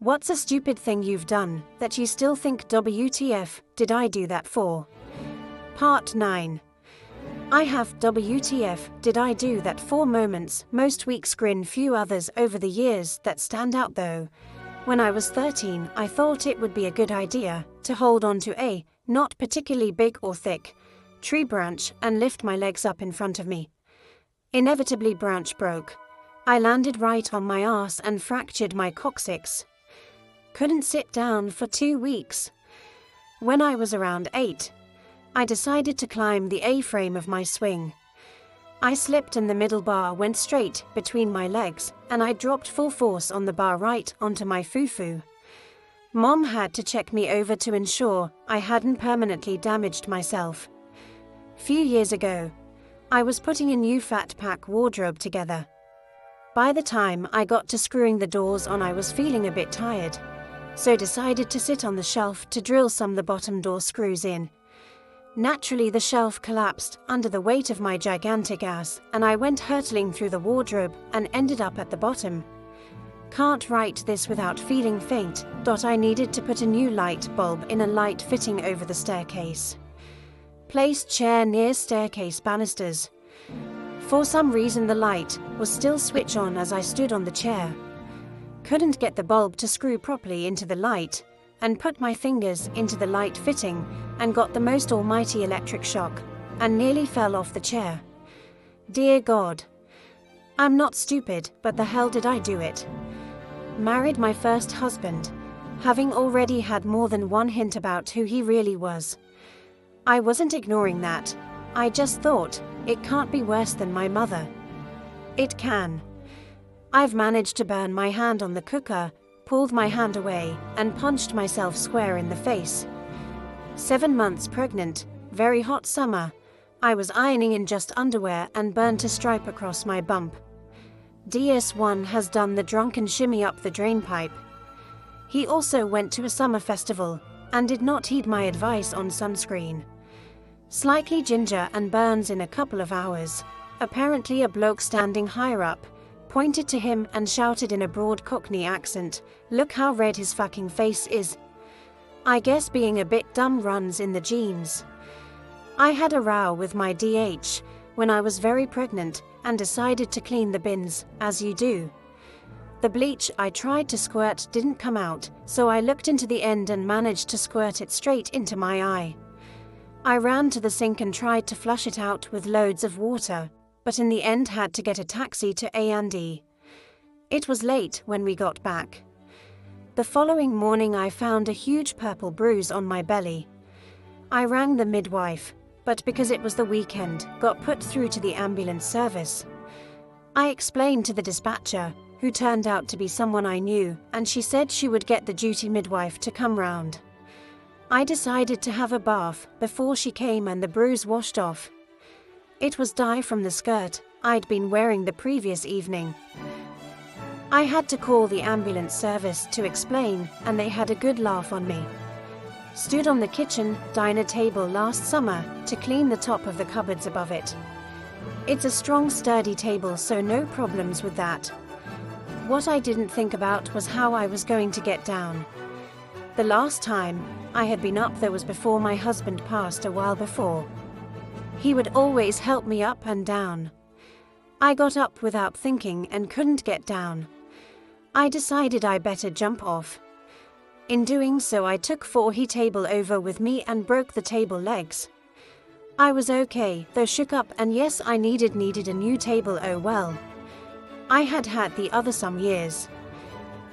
What's a stupid thing you've done that you still think WTF did I do that for? Part 9. I have WTF did I do that for moments, most weeks grin, few others over the years that stand out though. When I was 13, I thought it would be a good idea to hold on to a, not particularly big or thick, tree branch and lift my legs up in front of me. Inevitably branch broke. I landed right on my ass and fractured my coccyx. Couldn't sit down for 2 weeks. When I was around 8, I decided to climb the A-frame of my swing. I slipped and the middle bar went straight between my legs and I dropped full force on the bar right onto my foo-foo. Mom had to check me over to ensure I hadn't permanently damaged myself. Few years ago, I was putting a new fat pack wardrobe together. By the time I got to screwing the doors on, I was feeling a bit tired, so decided to sit on the shelf to drill some the bottom door screws in. Naturally, the shelf collapsed under the weight of my gigantic ass and I went hurtling through the wardrobe and ended up at the bottom. Can't write this without feeling faint. I needed to put a new light bulb in a light fitting over the staircase. Placed chair near staircase banisters. For some reason the light was still switch on as I stood on the chair. Couldn't get the bulb to screw properly into the light and put my fingers into the light fitting and got the most almighty electric shock and nearly fell off the chair. Dear God. I'm not stupid, but the hell did I do it? Married my first husband, having already had more than one hint about who he really was. I wasn't ignoring that. I just thought, it can't be worse than my mother. It can. I've managed to burn my hand on the cooker, pulled my hand away, and punched myself square in the face. 7 months pregnant, very hot summer. I was ironing in just underwear and burnt a stripe across my bump. DS1 has done the drunken shimmy up the drainpipe. He also went to a summer festival and did not heed my advice on sunscreen. Slightly ginger and burns in a couple of hours. Apparently a bloke standing higher up pointed to him and shouted in a broad Cockney accent, "Look how red his fucking face is." I guess being a bit dumb runs in the genes. I had a row with my DH when I was very pregnant and decided to clean the bins, as you do. The bleach I tried to squirt didn't come out, so I looked into the end and managed to squirt it straight into my eye. I ran to the sink and tried to flush it out with loads of water, but in the end had to get a taxi to A&E. It was late when we got back. The following morning I found a huge purple bruise on my belly. I rang the midwife, but because it was the weekend, got put through to the ambulance service. I explained to the dispatcher, who turned out to be someone I knew, and she said she would get the duty midwife to come round. I decided to have a bath before she came and the bruise washed off. It was dye from the skirt I'd been wearing the previous evening. I had to call the ambulance service to explain, and they had a good laugh on me. Stood on the kitchen diner table last summer to clean the top of the cupboards above it. It's a strong, sturdy table, so no problems with that. What I didn't think about was how I was going to get down. The last time I had been up there was before my husband passed a while before. He would always help me up and down. I got up without thinking and couldn't get down. I decided I better jump off. In doing so, I took 4 table over with me and broke the table legs. I was okay, though shook up, and yes, I needed a new table, oh well. I had the other some years.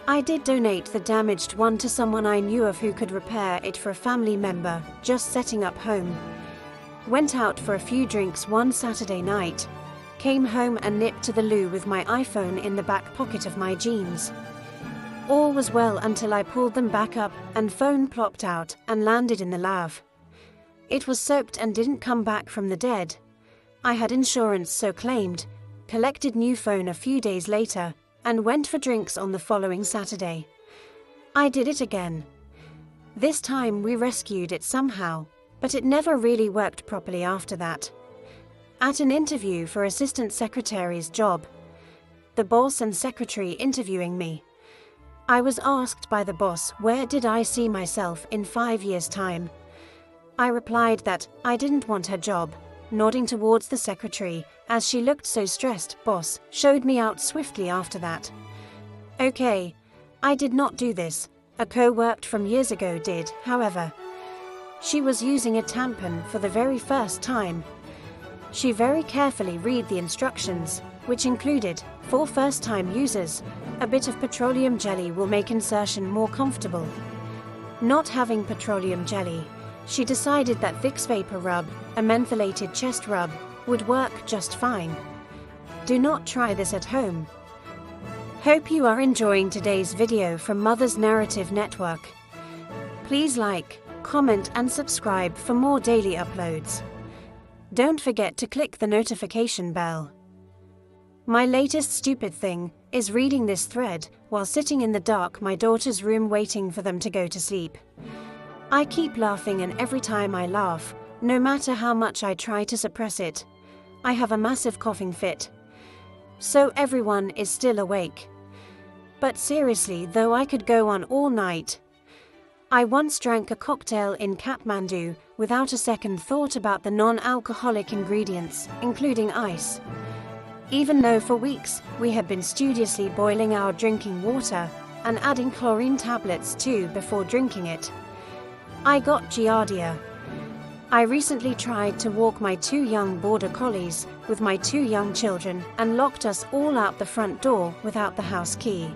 I did donate the damaged one to someone I knew of who could repair it for a family member, just setting up home. Went out for a few drinks one Saturday night. Came home and nipped to the loo with my iPhone in the back pocket of my jeans. All was well until I pulled them back up and phone plopped out and landed in the lav. It was soaked and didn't come back from the dead. I had insurance, so claimed, collected new phone a few days later, and went for drinks on the following Saturday. I did it again. This time we rescued it somehow, but it never really worked properly after that. At an interview for assistant secretary's job, the boss and secretary interviewing me, I was asked by the boss where did I see myself in 5 years' time. I replied that I didn't want her job, nodding towards the secretary. As she looked so stressed, boss showed me out swiftly after that. Okay, I did not do this. A co-worker from years ago did, however. She was using a tampon for the very first time. She very carefully read the instructions, which included, for first-time users, a bit of petroleum jelly will make insertion more comfortable. Not having petroleum jelly, she decided that Vicks Vapor Rub, a mentholated chest rub, would work just fine. Do not try this at home. Hope you are enjoying today's video from Mother's Narrative Network. Please like, comment and subscribe for more daily uploads. Don't forget to click the notification bell. My latest stupid thing is reading this thread while sitting in the dark my daughter's room waiting for them to go to sleep. I keep laughing, and every time I laugh, no matter how much I try to suppress it, I have a massive coughing fit. So everyone is still awake. But seriously though, I could go on all night. I once drank a cocktail in Kathmandu without a second thought about the non-alcoholic ingredients, including ice. Even though for weeks we had been studiously boiling our drinking water and adding chlorine tablets too before drinking it. I got giardia. I recently tried to walk my 2 young border collies with my 2 young children and locked us all out the front door without the house key.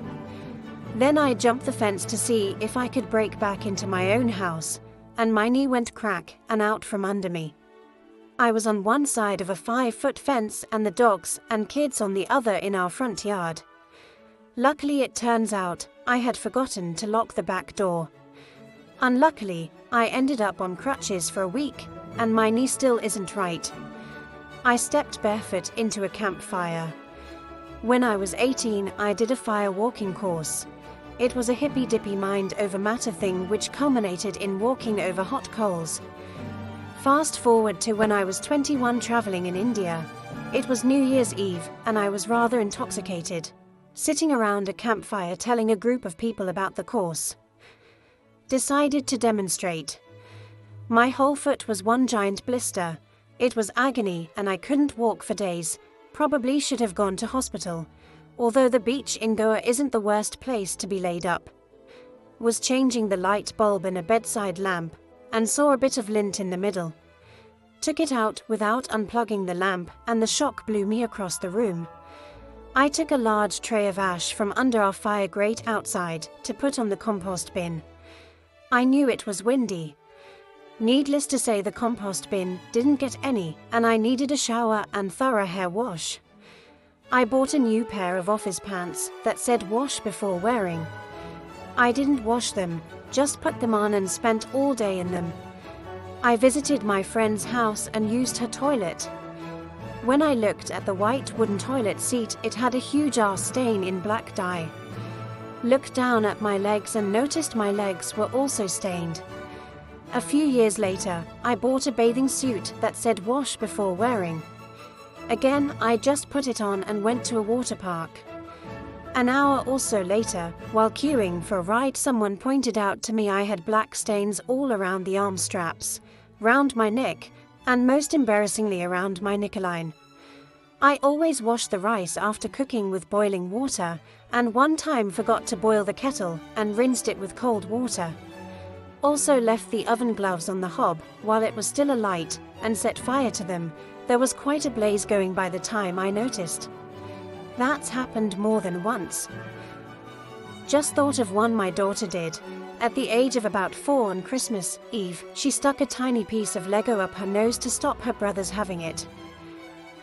Then I jumped the fence to see if I could break back into my own house, and my knee went crack and out from under me. I was on one side of a 5-foot fence and the dogs and kids on the other in our front yard. Luckily, it turns out I had forgotten to lock the back door. Unluckily, I ended up on crutches for a week, and my knee still isn't right. I stepped barefoot into a campfire. When I was 18, I did a fire walking course. It was a hippy-dippy mind-over-matter thing which culminated in walking over hot coals. Fast forward to when I was 21, traveling in India. It was New Year's Eve, and I was rather intoxicated, sitting around a campfire telling a group of people about the course. Decided to demonstrate. My whole foot was one giant blister. It was agony and I couldn't walk for days. Probably should have gone to hospital, although the beach in Goa isn't the worst place to be laid up. Was changing the light bulb in a bedside lamp and saw a bit of lint in the middle. Took it out without unplugging the lamp and the shock blew me across the room. I took a large tray of ash from under our fire grate outside to put on the compost bin. I knew it was windy. Needless to say, the compost bin didn't get any, and I needed a shower and thorough hair wash. I bought a new pair of office pants that said wash before wearing. I didn't wash them, just put them on and spent all day in them. I visited my friend's house and used her toilet. When I looked at the white wooden toilet seat, it had a huge ass stain in black dye. Looked down at my legs and noticed my legs were also stained. A few years later, I bought a bathing suit that said wash before wearing. Again, I just put it on and went to a water park. An hour or so later, while queuing for a ride, someone pointed out to me I had black stains all around the arm straps, round my neck, and most embarrassingly around my neckline. I always wash the rice after cooking with boiling water, and one time forgot to boil the kettle and rinsed it with cold water. Also left the oven gloves on the hob while it was still alight and set fire to them. There was quite a blaze going by the time I noticed. That's happened more than once. Just thought of one my daughter did. At the age of about 4 on Christmas Eve, she stuck a tiny piece of Lego up her nose to stop her brothers having it.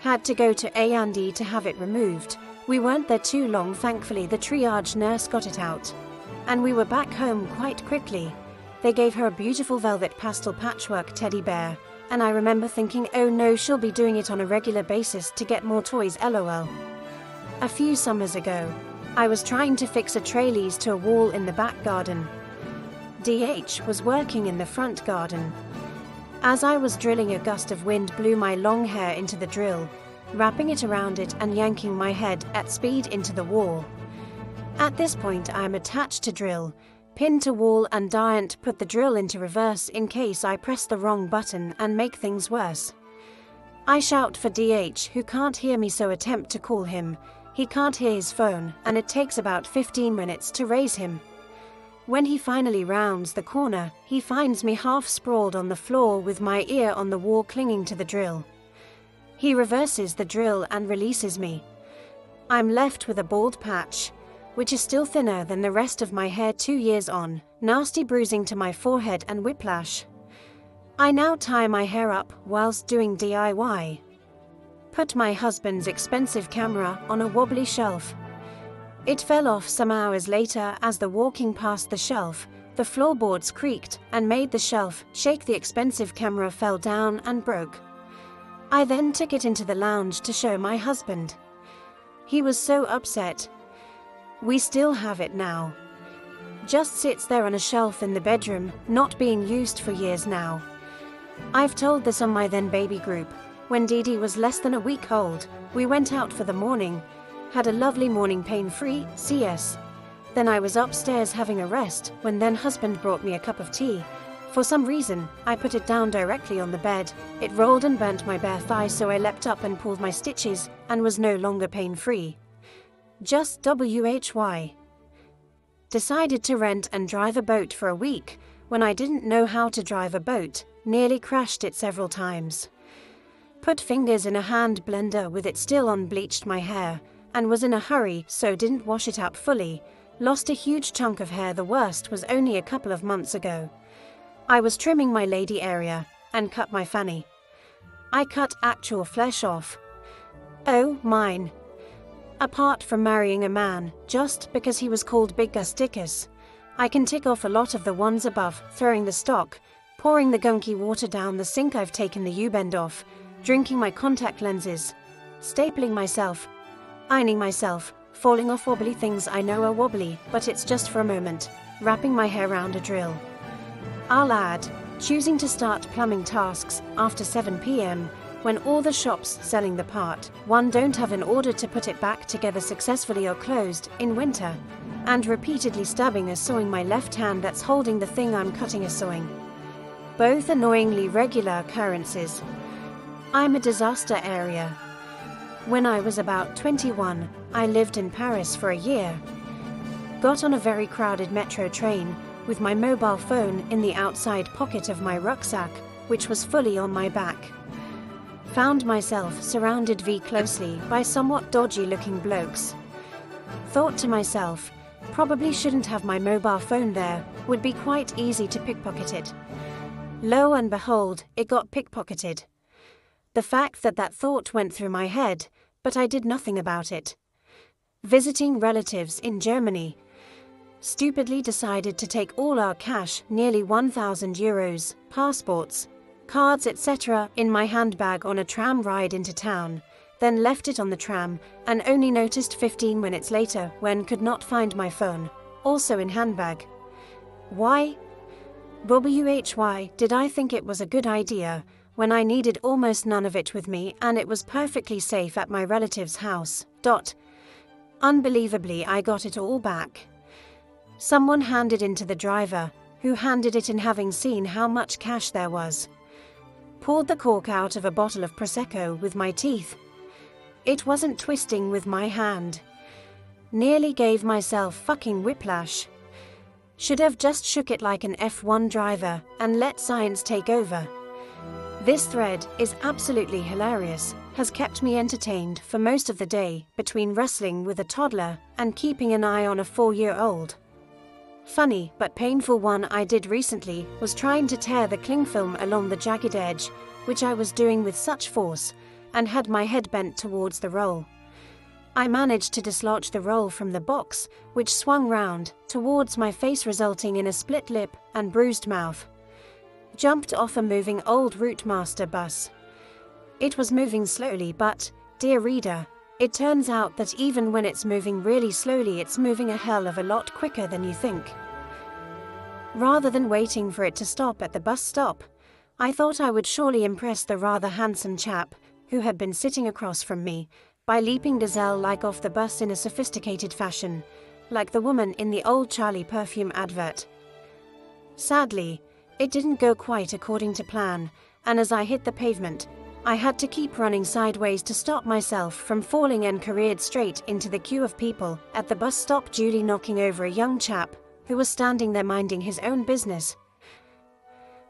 Had to go to A&E to have it removed. We weren't there too long, thankfully the triage nurse got it out. And we were back home quite quickly. They gave her a beautiful velvet pastel patchwork teddy bear, and I remember thinking, oh no, she'll be doing it on a regular basis to get more toys, lol. A few summers ago, I was trying to fix a trellis to a wall in the back garden. DH was working in the front garden. As I was drilling, a gust of wind blew my long hair into the drill, wrapping it around it and yanking my head at speed into the wall. At this point I am attached to drill, pinned to wall and daren't put the drill into reverse in case I press the wrong button and make things worse. I shout for DH, who can't hear me, so attempt to call him. He can't hear his phone and it takes about 15 minutes to raise him. When he finally rounds the corner, he finds me half sprawled on the floor with my ear on the wall clinging to the drill. He reverses the drill and releases me. I'm left with a bald patch, which is still thinner than the rest of my hair 2 years on, nasty bruising to my forehead and whiplash. I now tie my hair up whilst doing DIY. Put my husband's expensive camera on a wobbly shelf. It fell off some hours later as the walking past the shelf, the floorboards creaked and made the shelf shake. The expensive camera fell down and broke. I then took it into the lounge to show my husband. He was so upset. We still have it now. Just sits there on a shelf in the bedroom, not being used for years now. I've told this on my then baby group. When Dee Dee was less than a week old, we went out for the morning, had a lovely morning pain-free CS. Then I was upstairs having a rest when then husband brought me a cup of tea. For some reason, I put it down directly on the bed. It rolled and burnt my bare thigh, so I leapt up and pulled my stitches and was no longer pain-free. Just WHY. Decided to rent and drive a boat for a week when I didn't know how to drive a boat, nearly crashed it several times. Put fingers in a hand blender with it still on, bleached my hair, and was in a hurry so didn't wash it up fully. Lost a huge chunk of hair. The worst was only a couple of months ago. I was trimming my lady area and cut my fanny. I cut actual flesh off. Oh, mine. Apart from marrying a man, just because he was called Big Gusticus, I can tick off a lot of the ones above: throwing the stock, pouring the gunky water down the sink, I've taken the U-bend off, drinking my contact lenses, stapling myself, ironing myself, falling off wobbly things I know are wobbly, but it's just for a moment, wrapping my hair round a drill. I'll add, choosing to start plumbing tasks after 7 p.m, when all the shops selling the part one don't have in order to put it back together successfully or closed in winter, and repeatedly stabbing or sawing my left hand that's holding the thing I'm cutting or sawing. Both annoyingly regular occurrences. I'm a disaster area. When I was about 21, I lived in Paris for a year. Got on a very crowded metro train with my mobile phone in the outside pocket of my rucksack, which was fully on my back. Found myself surrounded closely by somewhat dodgy-looking blokes. Thought to myself, probably shouldn't have my mobile phone there, would be quite easy to pickpocket it. Lo and behold, it got pickpocketed. The fact that thought went through my head, but I did nothing about it. Visiting relatives in Germany. Stupidly decided to take all our cash, nearly 1,000 euros, passports, cards, etc. in my handbag on a tram ride into town, then left it on the tram and only noticed 15 minutes later when could not find my phone, also in handbag. Why? WHY did I think it was a good idea when I needed almost none of it with me and it was perfectly safe at my relative's house. Unbelievably, I got it all back. Someone handed in to the driver, who handed it in having seen how much cash there was. Poured the cork out of a bottle of Prosecco with my teeth. It wasn't twisting with my hand. Nearly gave myself fucking whiplash. Should have just shook it like an F1 driver and let science take over. This thread is absolutely hilarious, has kept me entertained for most of the day between wrestling with a toddler and keeping an eye on a 4-year-old. Funny but painful one I did recently was trying to tear the cling film along the jagged edge, which I was doing with such force, and had my head bent towards the roll. I managed to dislodge the roll from the box, which swung round towards my face, resulting in a split lip and bruised mouth. Jumped off a moving old Routemaster bus. It was moving slowly, but, dear reader, it turns out that even when it's moving really slowly, it's moving a hell of a lot quicker than you think. Rather than waiting for it to stop at the bus stop, I thought I would surely impress the rather handsome chap who had been sitting across from me by leaping gazelle-like off the bus in a sophisticated fashion, like the woman in the old Charlie perfume advert. Sadly, it didn't go quite according to plan, and as I hit the pavement, I had to keep running sideways to stop myself from falling and careered straight into the queue of people at the bus stop, duly knocking over a young chap who was standing there minding his own business.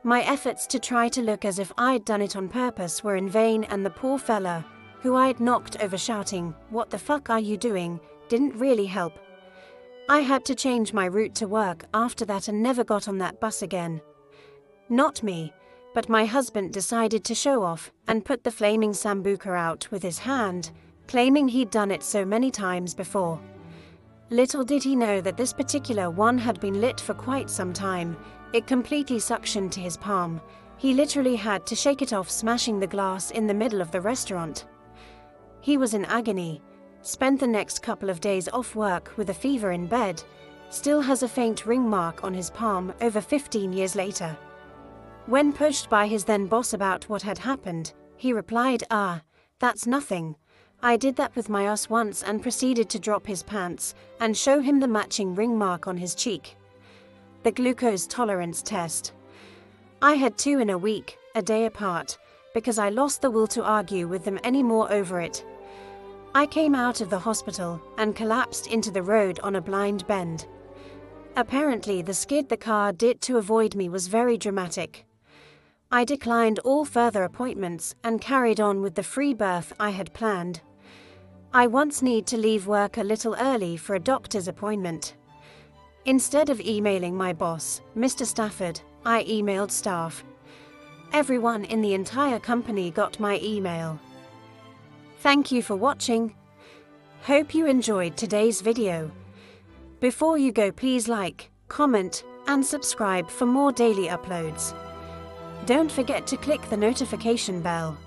My efforts to try to look as if I'd done it on purpose were in vain, and the poor fella, who I'd knocked over shouting, "What the fuck are you doing?" didn't really help. I had to change my route to work after that and never got on that bus again. Not me, but my husband decided to show off and put the flaming sambuca out with his hand, claiming he'd done it so many times before. Little did he know that this particular one had been lit for quite some time. It completely suctioned to his palm. He literally had to shake it off, smashing the glass in the middle of the restaurant. He was in agony, spent the next couple of days off work with a fever in bed, still has a faint ring mark on his palm over 15 years later. When pushed by his then boss about what had happened, he replied, "That's nothing. I did that with my ass once," and proceeded to drop his pants and show him the matching ring mark on his cheek. The glucose tolerance test. I had 2 in a week, a day apart, because I lost the will to argue with them anymore over it. I came out of the hospital and collapsed into the road on a blind bend. Apparently the skid the car did to avoid me was very dramatic. I declined all further appointments and carried on with the free birth I had planned. I once need to leave work a little early for a doctor's appointment. Instead of emailing my boss, Mr. Stafford, I emailed staff. Everyone in the entire company got my email. Thank you for watching. Hope you enjoyed today's video. Before you go, please like, comment, and subscribe for more daily uploads. Don't forget to click the notification bell.